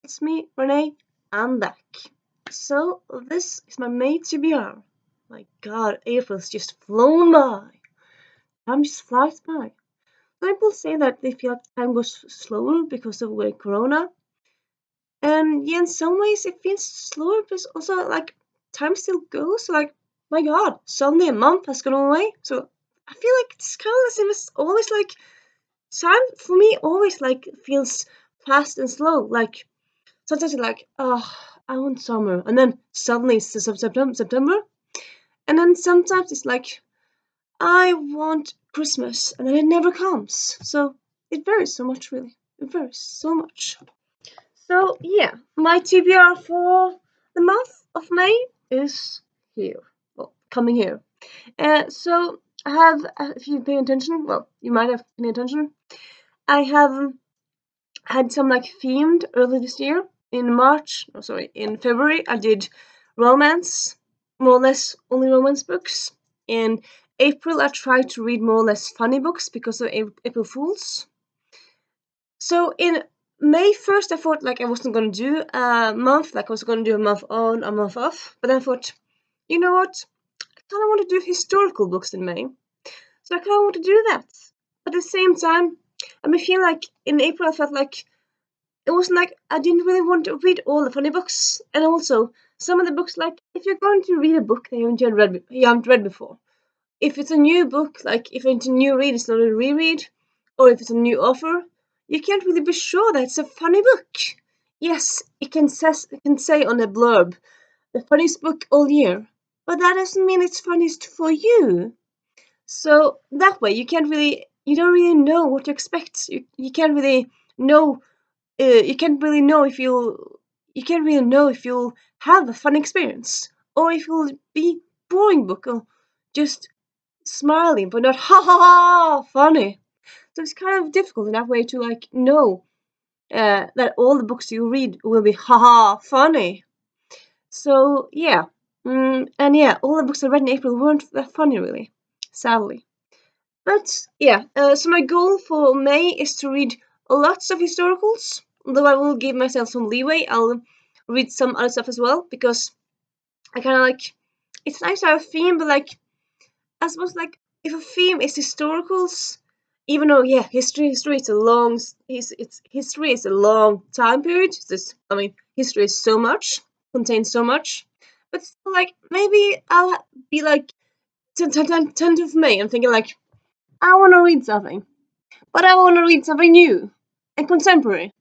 it's me, Renee. I'm back. So, this is my May TBR. My god, April's just flown by. Time just flies by. Some people say that they feel like time goes slower because of Corona. And yeah, in some ways it feels slower, but also like time still goes. So, like, my god, suddenly a month has gone away. So, I feel like it's kind of the same as always, like, time for me always like feels fast and slow. Like, sometimes you're like, oh, I want summer, and then suddenly it's September, and then sometimes it's like, I want Christmas, and then it never comes. So it varies so much, really. It varies so much. So yeah, my TBR for the month of May is here. Well, coming here. So I have, if you pay attention, well, you might have paid attention. I have had some like themed early this year. In February, I did romance, more or less only romance books. In April, I tried to read more or less funny books because of April Fools. So in May 1st, I thought like I wasn't gonna do a month, like I was gonna do a month on, a month off. But I thought, you know what? I kind of want to do historical books in May, so I kind of want to do that. But at the same time, I feel like in April, I felt like it wasn't like I didn't really want to read all the funny books, and also some of the books, like if you're going to read a book that you haven't read before, if it's a new book, like if it's a new read, it's not a reread, or if it's a new author, you can't really be sure that it's a funny book. Yes, it can say on the blurb the funniest book all year, but that doesn't mean it's funniest for you. So that way, you don't really know what to expect. You can't really know you can't really know if you'll have a fun experience or if you'll be boring book or just smiling but not ha ha ha funny. So it's kind of difficult in that way to like know that all the books you read will be ha ha funny. So yeah, and yeah, all the books I read in April weren't that funny really, sadly. But yeah, so my goal for May is to read lots of historicals, although I will give myself some leeway. I'll read some other stuff as well, because I kind of like, it's nice to have a theme, but like, I suppose like, if a theme is historicals, even though, yeah, history history is a long time period. History is so much, contains so much, but still, like, maybe I'll be like, 10th of May, I'm thinking like, I want to read something, but I want to read something new and contemporary.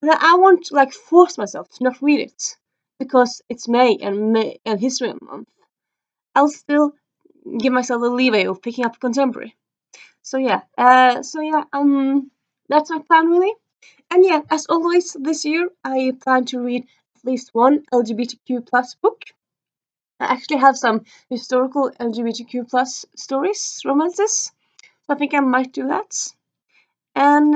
And I want to like force myself to not read it because it's May and History Month. I'll still give myself a leeway of picking up contemporary. So yeah, that's my plan really. And yeah, as always this year, I plan to read at least one LGBTQ plus book. I actually have some historical LGBTQ plus stories, romances. So I think I might do that. And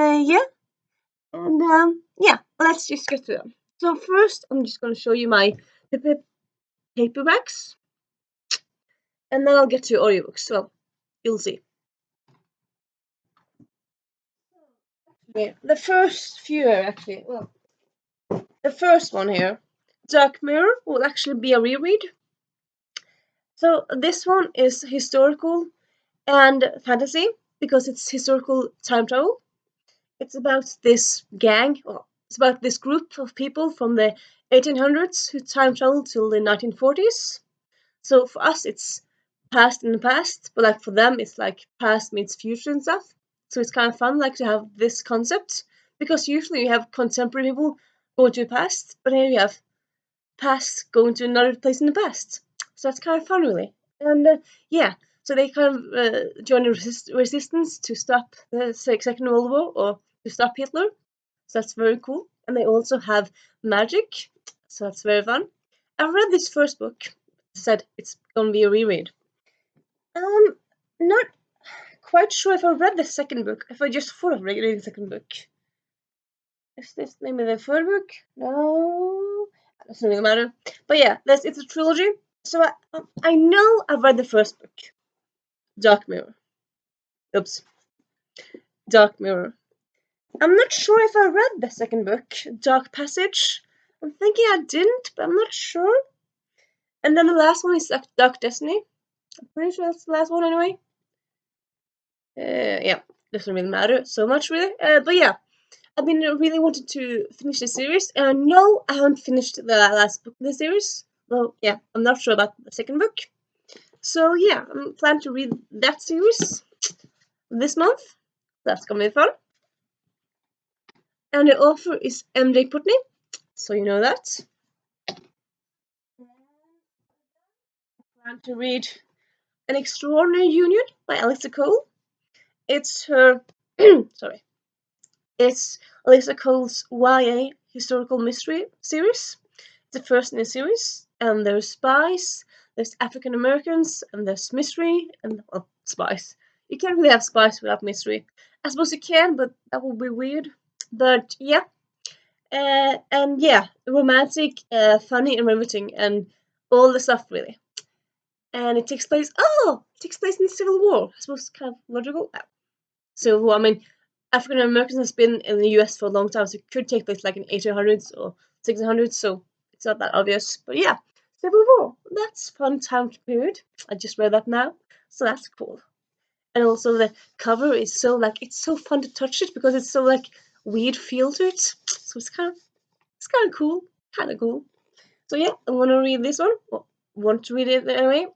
yeah, let's just get to them. So first, I'm just going to show you my paperbacks, and then I'll get to audiobooks. Well, you'll see. Yeah, the first few are actually, well, the first one here, Dark Mirror, will actually be a reread. So this one is historical and fantasy because it's historical time travel. It's about this gang, well, it's about this group of people from the 1800s who time travel till the 1940s. So for us, it's past in the past, but like for them, it's like past meets future and stuff. So it's kind of fun, like to have this concept, because usually you have contemporary people going to the past, but here you have past going to another place in the past. So that's kind of fun, really. And yeah, so they kind of join the resistance to stop the Second World War or to stop Hitler. So that's very cool. And they also have magic, so that's very fun. I read this first book, said it's gonna be a reread. Not quite sure if I read the second book, if I just thought of reading the second book. Is this maybe the third book? No, it doesn't really matter. But yeah, it's a trilogy. So I know I've read the first book, Dark Mirror. Oops, Dark Mirror. I'm not sure if I read the second book, Dark Passage. I'm thinking I didn't, but I'm not sure. And then the last one is Dark Destiny. I'm pretty sure that's the last one anyway. Yeah, doesn't really matter so much really. But yeah, I've been really wanting to finish the series, and no, I haven't finished the last book in the series. Well, yeah, I'm not sure about the second book. So yeah, I'm planning to read that series this month. That's gonna be fun. And the author is MJ Putney, so you know that. I plan to read An Extraordinary Union by Alyssa Cole. It's her, sorry, it's Alyssa Cole's YA historical mystery series. It's the first in the series, and there's spies, there's African Americans, and there's mystery, and well, spies. You can't really have spies without mystery. I suppose you can, but that would be weird. But yeah, and yeah, romantic, funny, and riveting, and all the stuff really. And it takes place. Oh, it takes place in the Civil War. I suppose it's kind of logical. Civil War. I mean, African Americans has been in the U.S. for a long time, so it could take place like in 1800s or 1600s. So it's not that obvious. But yeah, Civil War. That's fun time period. I just read that now, so that's cool. And also the cover is so like it's so fun to touch it because it's so like weird feel to it. So it's kind of cool, kind of cool. So yeah, I want to read this one. Well, want to read it anyway.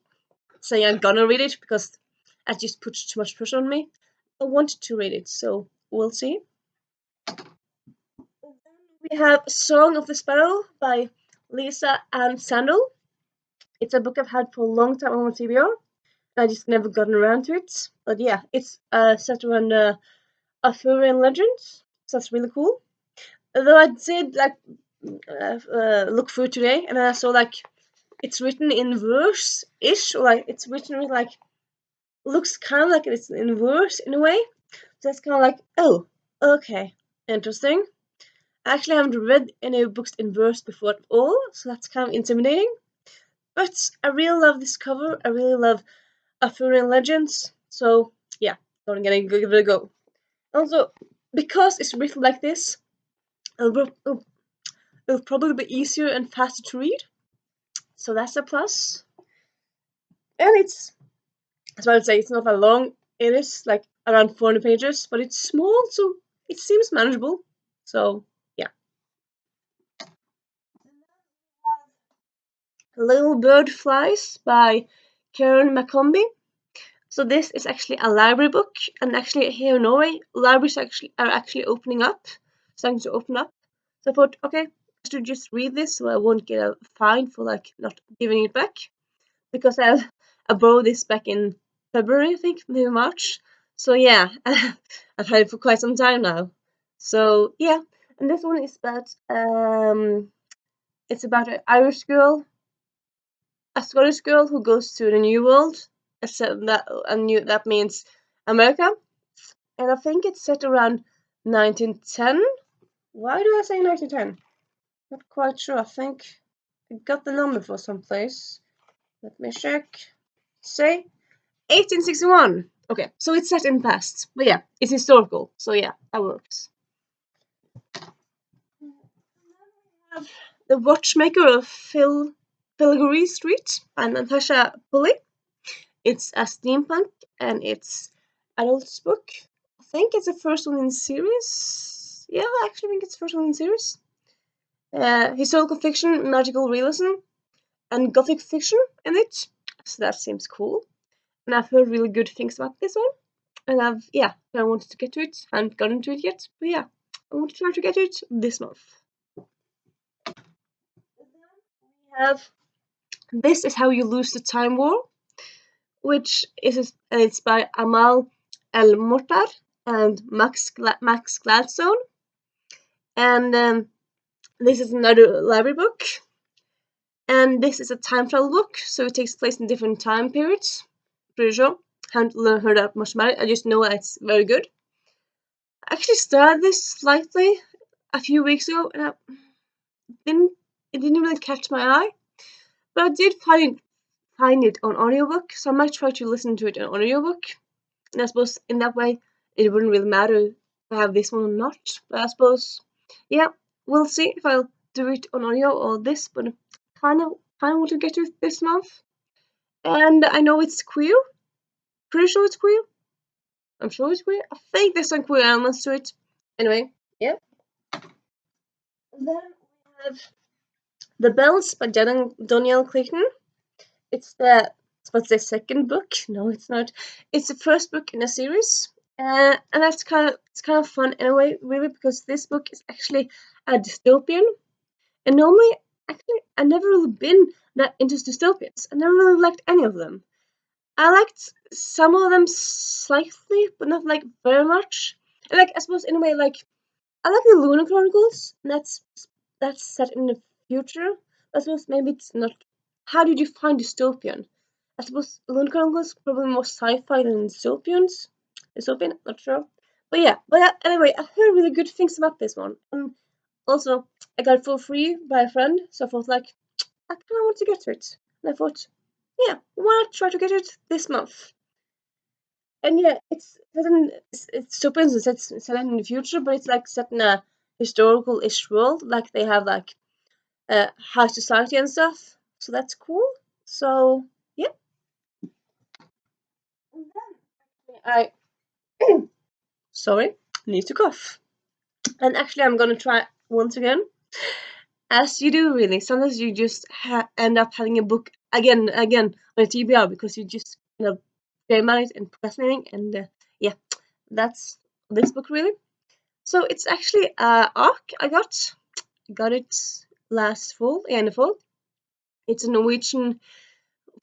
Say I'm gonna read it because I just put too much pressure on me. I wanted to read it, so we'll see. We have Song of the Sparrow by Lisa Ann Sandel. It's a book I've had for a long time on TBR. I just never gotten around to it. But yeah, it's set around Arthurian legends, so that's really cool. Although I did like look through today, and I saw like it's written in verse-ish, or like it's written with like looks kind of like it's in verse in a way. So that's kind of like, oh, okay, interesting. I actually haven't read any books in verse before at all, so that's kind of intimidating. But I really love this cover. I really love Arthurian legends. So yeah, I'm gonna give it a go. Also, because it's written like this, it'll probably be easier and faster to read. So that's a plus. And it's, as I would say, it's not that long. It is like around 400 pages, but it's small, so it seems manageable. So yeah. Little Bird Flies by Karen McCombie. So this is actually a library book, and actually here in Norway, libraries are actually opening up, starting to open up. So I thought, okay, I should just read this so I won't get a fine for like not giving it back, because I borrowed this back in February, I think, maybe March. So yeah, I've had it for quite some time now. So yeah, and this one is about it's about an Irish girl, a Scottish girl who goes to the New World. That means America, and I think it's set around 1910. Why do I say 1910? Not quite sure. I think I got the number for someplace. Let me check. Say 1861. Okay, so it's set in the past, but yeah, it's historical. So yeah, that works. The Watchmaker of Filigree Street by Natasha Pulley. It's a steampunk and it's adult's book. I think it's the first one in the series. Yeah, I actually think it's the first one in the series. Historical fiction, magical realism, and gothic fiction in it. So that seems cool. And I've heard really good things about this one. And I wanted to get to it. I haven't gotten to it yet, but yeah, I want to try to get to it this month. We have This Is How You Lose the Time War, which is it's by Amal El Mortar and Max Gladstone. And this is another library book. And this is a time travel book, so it takes place in different time periods. Pretty sure. Haven't heard that much about it. I just know that it's very good. I actually started this slightly a few weeks ago, and it didn't really catch my eye. But I did find it on audiobook, so I might try to listen to it on audiobook. And I suppose in that way it wouldn't really matter I have this one or not. But I suppose, yeah, we'll see if I'll do it on audio or this. But kind of want to get to it this month. And I know it's queer. Pretty sure it's queer. I'm sure it's queer. I think there's some queer elements to it. Anyway, yeah. Then we have The Bells by Danielle Clayton. It's what's the second book? No, it's not. It's the first book in a series, and that's kind of fun in a way, really, because this book is actually a dystopian. And normally, actually, I've never really been that into dystopians. I never really liked any of them. I liked some of them slightly, but not like very much. And like I suppose in a way, like I like the Lunar Chronicles, and that's set in the future. I suppose maybe it's not. How do you define dystopian? I suppose Lunar Chronicles probably more sci-fi than dystopians. Dystopian, not sure. But yeah, anyway, I heard really good things about this one, and also I got it for free by a friend, so I thought like I kind of want to get to it, and I thought, yeah, why not try to get it this month? And yeah, it's dystopian, so it's set in the future, but it's like set in a historical-ish world, like they have like high society and stuff. So that's cool. So yeah, and then I sorry, need to cough. And actually, I'm gonna try once again, as you do. Really, sometimes you just end up having a book again on a TBR because you just care about it and procrastinating. And yeah, that's this book really. So it's actually arc I got it last fall, in the fall. It's a Norwegian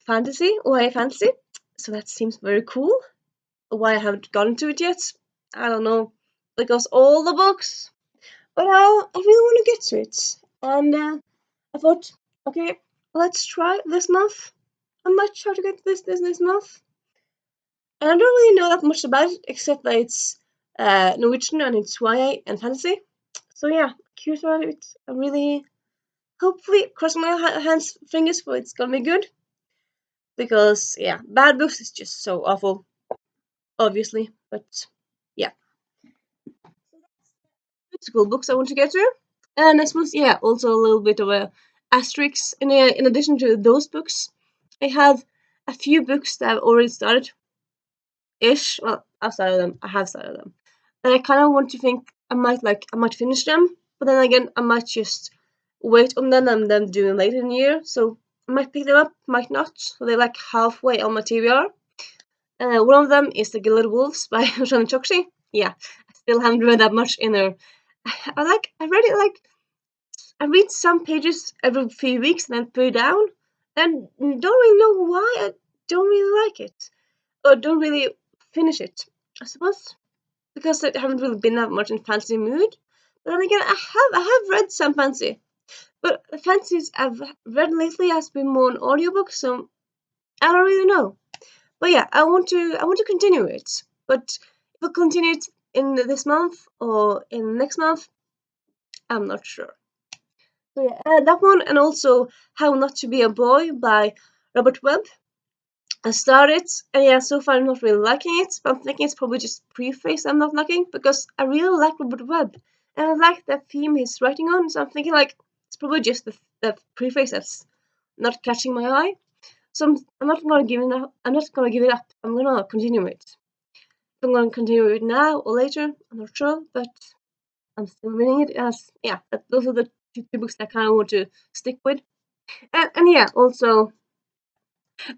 fantasy, YA fantasy. So that seems very cool. Why I haven't gotten to it yet, I don't know. Because all the books, but I really want to get to it. And I thought, okay, let's try this month. I might try to get this month. And I don't really know that much about it, except that it's Norwegian and it's YA and fantasy. So yeah, curious about it. I'm really, hopefully, crossing my hands, fingers for it's gonna be good. Because yeah, bad books is just so awful, obviously. But yeah, school books I want to get to. And I suppose, yeah, also a little bit of a asterisk. In addition to those books, I have a few books that I've already started ish. Well, I've started them. I have started them. And I kind of want to think I might finish them, but then again, I might just wait on them and then do them later in the year. So I might pick them up, might not. So they're like halfway on my TBR. One of them is The Gilded Wolves by Shannon Chokshi. Yeah, I still haven't read that much in there. I read it like I read some pages every few weeks and then put it down, and don't really know why I don't really like it or don't really finish it. I suppose because I haven't really been that much in fantasy mood. But then again, I have read some fantasy, but the fantasies I've read lately has been more an audiobook, so I don't really know. But yeah, I want to continue it. But if I continue it in this month or in next month, I'm not sure. So yeah, that one, and also How Not to Be a Boy by Robert Webb. I started, and yeah, so far I'm not really liking it, but I'm thinking it's probably just preface I'm not liking, because I really like Robert Webb, and I like that theme he's writing on, so I'm thinking like, it's probably just the preface that's not catching my eye. So I'm not gonna give it up. I'm not gonna give it up. I'm gonna continue it. If I'm gonna continue it now or later, I'm not sure, but I'm still reading it as yeah. Those are the two books that I kind of want to stick with. And yeah, also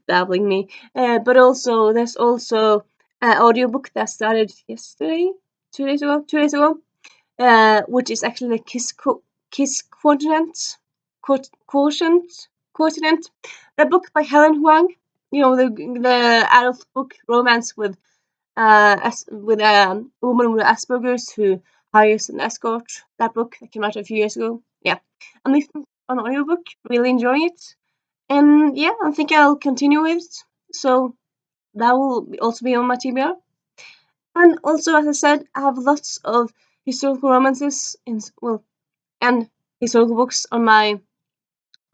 babbling me. But also there's also an audiobook that started yesterday, 2 days ago, 2 days ago, which is actually the Kiss Quotient, the book by Helen Huang. You know, the adult book romance with with a woman with Asperger's who hires an escort. That book that came out a few years ago. Yeah, I'm listening on audiobook, really enjoying it. And yeah, I think I'll continue with it. So that will also be on my TBR. And also, as I said, I have lots of historical romances and historical books on my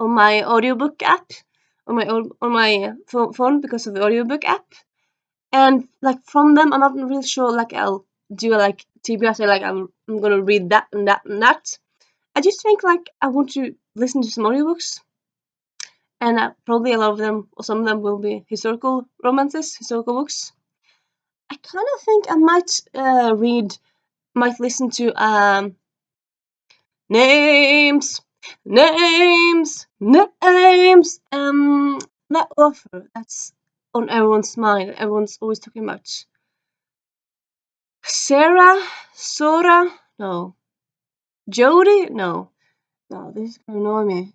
audiobook app, on my phone because of the audiobook app. And like from them, I'm not really sure. Like I'll do like TBR say like I'm gonna read that and that and that. I just think like I want to listen to some audiobooks, and probably a lot of them or some of them will be historical romances, historical books. I kind of think I might listen to names. That author that's on everyone's mind. Everyone's always talking about Sora. No, Jody. No, this is gonna annoy me.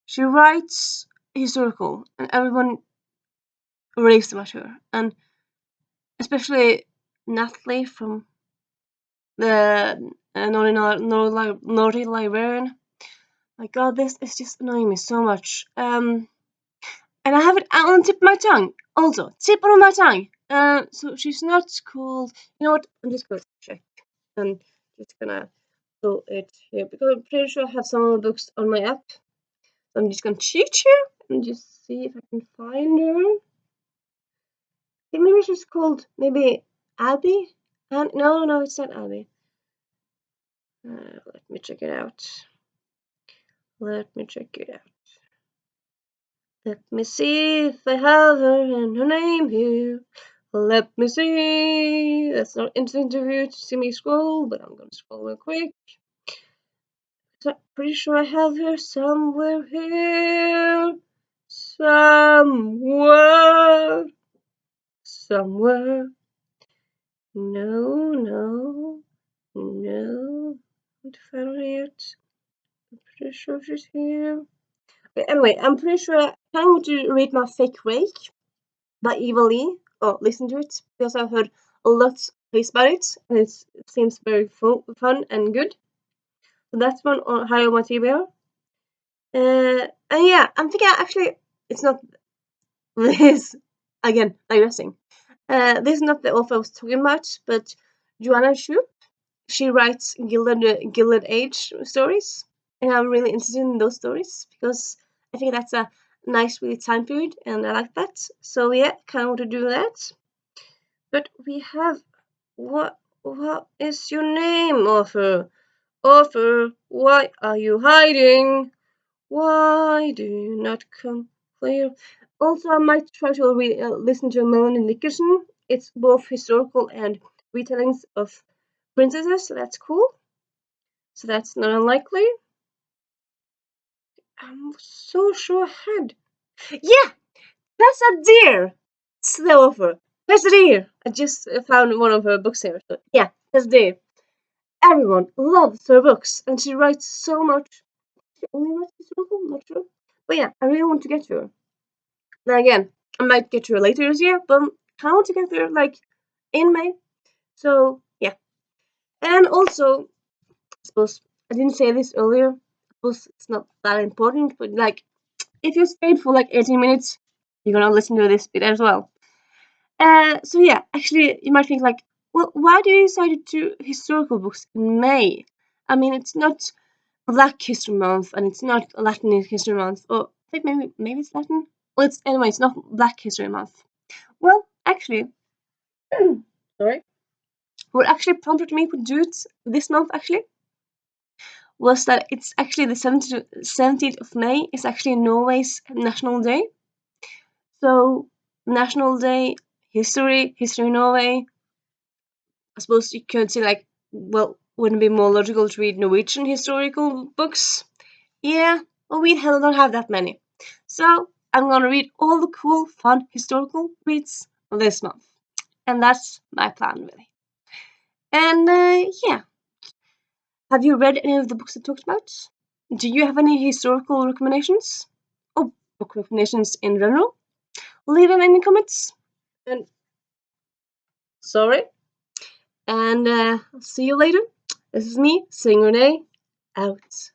She writes historical, and everyone raves about her, and especially Natalie from the Naughty Librarian. My God, this is just annoying me so much. And I have it on the tip of my tongue. Also, tip on my tongue. So she's not called. You know what? I'm just gonna check. I'm just gonna pull it here because I'm pretty sure I have some of the books on my app. So I'm just gonna cheat here and just see if I can find her. I think maybe she's called Abby. And no, it's not Abby. Let me check it out. Let me see if I have her and her name here. Let me see. That's not instant interview to see me scroll, but I'm gonna scroll real quick. So I'm pretty sure I have her somewhere here. Somewhere. No. I haven't found her yet. I'm pretty sure she's here. But anyway, I'm pretty sure I want to read my Fake Rake by Eva Lee, or listen to it, because I've heard a lot of praise about it, and it seems very fun and good. So that's one on high on my TBR. And yeah, I'm thinking actually it's not this again, digressing. This is not the author I was talking about, but Joanna Shu. She writes Gilded Age stories, and I'm really interested in those stories because I think that's a nice, really time period, and I like that. So yeah, kind of want to do that. But we have what is your name, author? Author, why are you hiding? Why do you not come clear? Also, I might try to listen to Melanie Nickerson. It's both historical and retellings of princesses, so that's cool. So that's not unlikely. I'm so sure ahead. Yeah, that's a deer. It's the author. That's a deer. I just found one of her books here. So yeah, that's a deer. Everyone loves her books, and she writes so much. She only writes historical, not sure. But yeah, I really want to get to her. Then again, I might get to her later this year, but I want to get to her like in May. So yeah, and also, I suppose I didn't say this earlier. I suppose it's not that important, but like if you stayed for like 18 minutes, you're gonna listen to this bit as well. So yeah, actually, you might think like, well, why do you decide to do historical books in May? I mean, it's not Black History Month, and it's not Latin History Month, or I think maybe it's Latin. Well, it's not Black History Month. Well, actually, sorry, what actually prompted me to do it this month actually was that it's actually the 17th of May is actually Norway's National Day. So, National Day, History Norway. I suppose you could say like, well, wouldn't it be more logical to read Norwegian historical books? Yeah, well, we don't have that many. So I'm gonna read all the cool, fun historical reads this month. And that's my plan, really. And yeah. Have you read any of the books I talked about? Do you have any historical recommendations? Or book recommendations in general? Leave them in the comments. And sorry. And I'll see you later. This is me, Sing Renee, out.